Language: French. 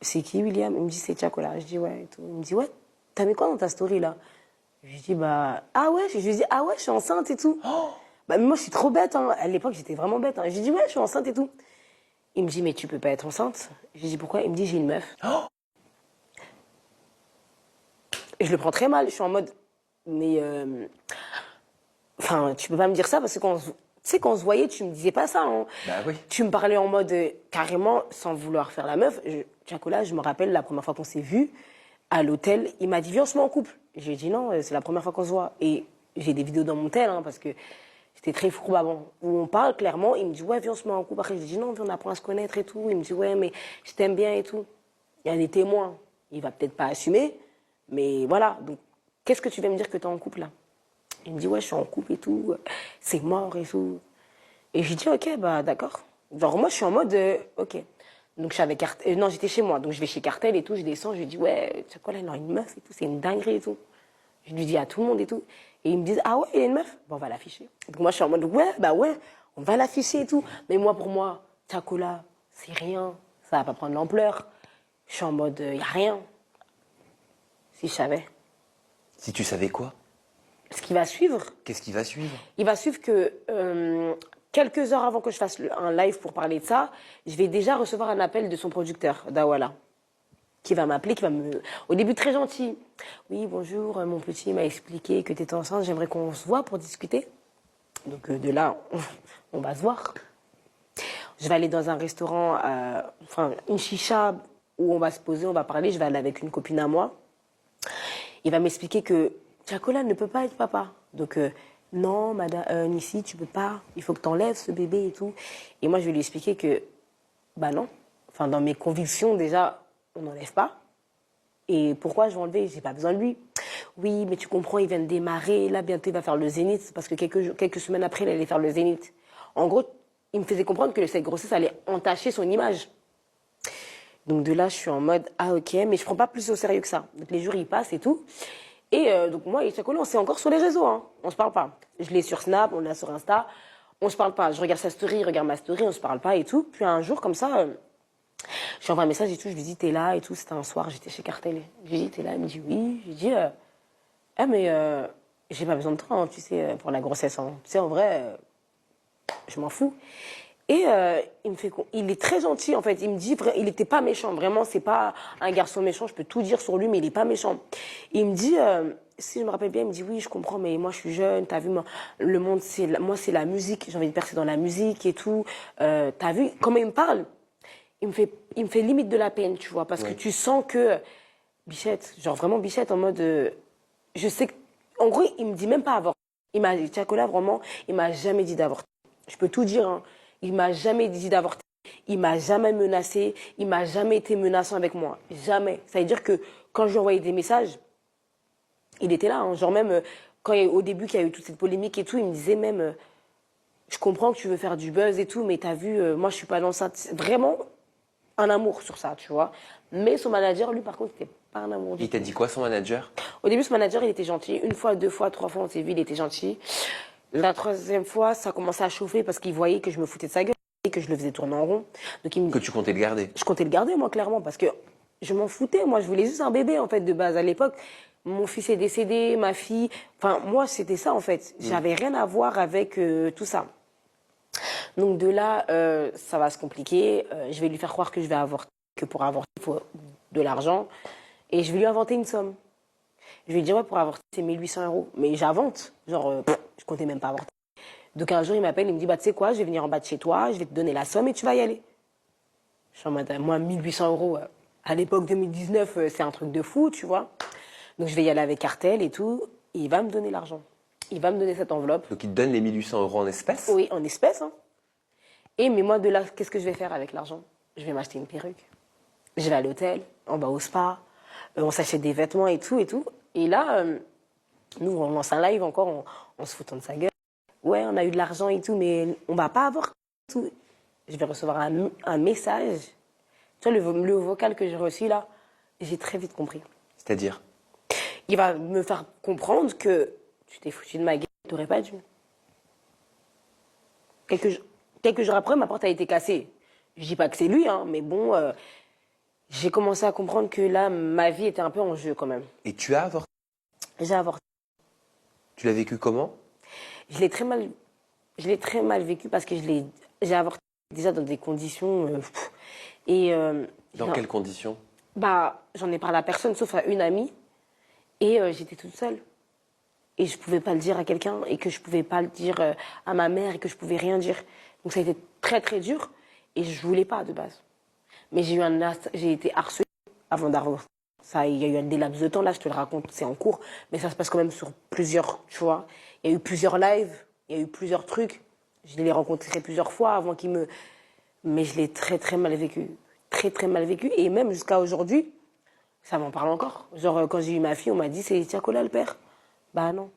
c'est qui William? Il me dit, c'est Chakola. Je dis, ouais. Et tout. Il me dit, ouais, t'as mis quoi dans ta story là? Je lui dis, bah, ah ouais, je lui dis, ah ouais, je suis enceinte et tout. Oh, bah, moi, je suis trop bête, hein. À l'époque, j'étais vraiment bête, hein. Je lui dis, ouais, je suis enceinte et tout. Il me dit, mais tu peux pas être enceinte. Je lui dis, pourquoi? Il me dit, j'ai une meuf. Oh, et je le prends très mal. Je suis en mode, mais, enfin, tu peux pas me dire ça parce que tu sais, quand on se voyait, tu me disais pas ça, hein. Bah oui. Tu me parlais en mode, carrément, sans vouloir faire la meuf. Chakola, je me rappelle la première fois qu'on s'est vus, à l'hôtel, il m'a dit, viens, on se met en couple. J'ai dit, non, c'est la première fois qu'on se voit. Et j'ai des vidéos dans mon tel, hein, parce que j'étais très fourbe avant. Où on parle clairement, il me dit, ouais, viens, on se met en couple. Après, j'ai dit, non, viens, on apprend à se connaître et tout. Il me dit, ouais, mais je t'aime bien et tout. Il y a des témoins. Il va peut-être pas assumer, mais voilà. Donc, qu'est-ce que tu vas me dire que t'es en couple, là? Il me dit, ouais, je suis en couple et tout. C'est mort et tout. Et j'ai dit, ok, bah, d'accord. Genre, moi, je suis en mode, ok. Donc, je suis avec Cartel. Non, j'étais chez moi. Donc, je vais chez Cartel et tout. Je descends. Je lui dis, ouais, tu sais quoi, là, il a une meuf et tout. C'est une dinguerie et tout. Je lui dis à tout le monde et tout. Et ils me disent, ah ouais, il y a une meuf? Bon, on va l'afficher. Donc, moi, je suis en mode, ouais, bah ouais, on va l'afficher et tout. Mais moi, pour moi, Chakola, c'est rien. Ça va pas prendre l'ampleur. Je suis en mode, il y a rien. Si je savais. Si tu savais quoi? Ce qui va suivre. Qu'est-ce qui va suivre? Il va suivre que quelques heures avant que je fasse un live pour parler de ça, je vais déjà recevoir un appel de son producteur, Dawala, qui va m'appeler, qui va me... Au début, très gentil. Oui, bonjour, mon petit m'a expliqué que tu étais enceinte, j'aimerais qu'on se voit pour discuter. Donc de là, on va se voir. Je vais aller dans un restaurant, enfin une chicha, où on va se poser, on va parler. Je vais aller avec une copine à moi. Il va m'expliquer que Chakola ne peut pas être papa. Donc, non, madame, Nissi, tu peux pas. Il faut que tu enlèves ce bébé et tout. Et moi, je vais lui expliquer que, bah non. Enfin, dans mes convictions, déjà, on n'enlève pas. Et pourquoi je vais enlever? J'ai pas besoin de lui. Oui, mais tu comprends, il vient de démarrer. Là, bientôt, il va faire le Zénith. Parce que quelques semaines après, il allait faire le Zénith. En gros, il me faisait comprendre que cette grossesse allait entacher son image. Donc de là, je suis en mode, ah ok, mais je prends pas plus au sérieux que ça. Donc les jours, ils passent et tout. Et donc moi et Chakola, on s'est encore sur les réseaux, hein. On se parle pas. Je l'ai sur Snap, on l'a sur Insta. On se parle pas. Je regarde sa story, il regarde ma story, on se parle pas et tout. Puis un jour, comme ça, je lui envoie un message et tout, je lui dis, t'es là et tout. C'était un soir, j'étais chez Cartel. Je lui dis, t'es là? Il me dit, oui. Je lui dis, ah mais j'ai pas besoin de toi, hein, tu sais, pour la grossesse. Hein. Tu sais, en vrai, je m'en fous. Et il est très gentil en fait. Il me dit, il était pas méchant. Vraiment, c'est pas un garçon méchant. Je peux tout dire sur lui, mais il est pas méchant. Il me dit, si je me rappelle bien, il me dit, oui, je comprends, mais moi je suis jeune. T'as vu, moi, le monde, moi c'est la musique. J'ai envie de percer dans la musique et tout. T'as vu comment il me parle? Il me fait limite de la peine, tu vois, parce que tu sens que Bichette, genre vraiment Bichette en mode, je sais que, en gros, il me dit même pas avorter. Il m'a dit, Chakola, vraiment, il m'a jamais dit d'avorter. Je peux tout dire, hein. Il m'a jamais dit d'avorter. Il m'a jamais menacé. Il m'a jamais été menaçant avec moi. Jamais. Ça veut dire que quand je lui envoyais des messages, il était là. Hein. Genre même, au début qu'il y a eu toute cette polémique et tout, il me disait même, je comprends que tu veux faire du buzz et tout, mais t'as vu, moi je suis pas dans ça. Vraiment un amour sur ça, tu vois. Mais son manager, lui, par contre, c'était pas un amour. Il t'a dit quoi, son manager? Au début, son manager, il était gentil. Une fois, deux fois, trois fois, on s'est vu, il était gentil. La troisième fois, ça commençait à chauffer parce qu'il voyait que je me foutais de sa gueule et que je le faisais tourner en rond. Donc il me... Que tu comptais le garder? Je comptais le garder, moi, clairement, parce que je m'en foutais. Moi, je voulais juste un bébé, en fait, de base. À l'époque, mon fils est décédé, ma fille... Enfin, moi, c'était ça, en fait. J'avais rien à voir avec tout ça. Donc de là, ça va se compliquer. Je vais lui faire croire que je vais avorter, que pour avorter, il faut de l'argent. Et je vais lui inventer une somme. Je lui ai dit, ouais, pour avorter, c'est 1800 €. Mais j'invente. Genre, je comptais même pas avorter. Donc un jour, il m'appelle, il me dit, bah, tu sais quoi, je vais venir en bas de chez toi, je vais te donner la somme et tu vas y aller. Je suis en mode, moi, 1800 €, à l'époque 2019, c'est un truc de fou, tu vois. Donc je vais y aller avec Cartel et tout, et il va me donner l'argent. Il va me donner cette enveloppe. Donc il te donne les 1800 € en espèces? Oui, en espèces. Hein. Et mais moi, de là, qu'est-ce que je vais faire avec l'argent? Je vais m'acheter une perruque. Je vais à l'hôtel, on va au spa, on s'achète des vêtements et tout et tout. Et là, nous, on lance un live encore, on se foutant de sa gueule. Ouais, on a eu de l'argent et tout, mais on va pas avoir tout. Je vais recevoir un message. Tu vois, le vocal que j'ai reçu là, j'ai très vite compris. C'est-à-dire? Il va me faire comprendre que tu t'es foutu de ma gueule, tu n'aurais pas dû. Quelques jours après, ma porte a été cassée. Je dis pas que c'est lui, hein, mais bon, j'ai commencé à comprendre que là, ma vie était un peu en jeu quand même. Et tu as avorté. J'ai avorté. Tu l'as vécu comment? Je l'ai très mal vécu parce que j'ai avorté déjà dans des conditions. Et Dans quelles conditions? bah, j'en ai parlé à personne sauf à une amie. Et j'étais toute seule. Et je pouvais pas le dire à quelqu'un et que je pouvais pas le dire à ma mère et que je pouvais rien dire. Donc ça a été très très dur et je voulais pas de base. Mais j'ai été harcelée avant d'avoir ça. Il y a eu des laps de temps là, je te le raconte, c'est en cours, mais ça se passe quand même sur plusieurs, tu vois. Il y a eu plusieurs lives, il y a eu plusieurs trucs. Je l'ai rencontré plusieurs fois avant qu'il me, mais je l'ai très très mal vécu, très très mal vécu et même jusqu'à aujourd'hui, ça m'en parle encore. Genre quand j'ai eu ma fille, on m'a dit c'est Tiakola le père. Bah non.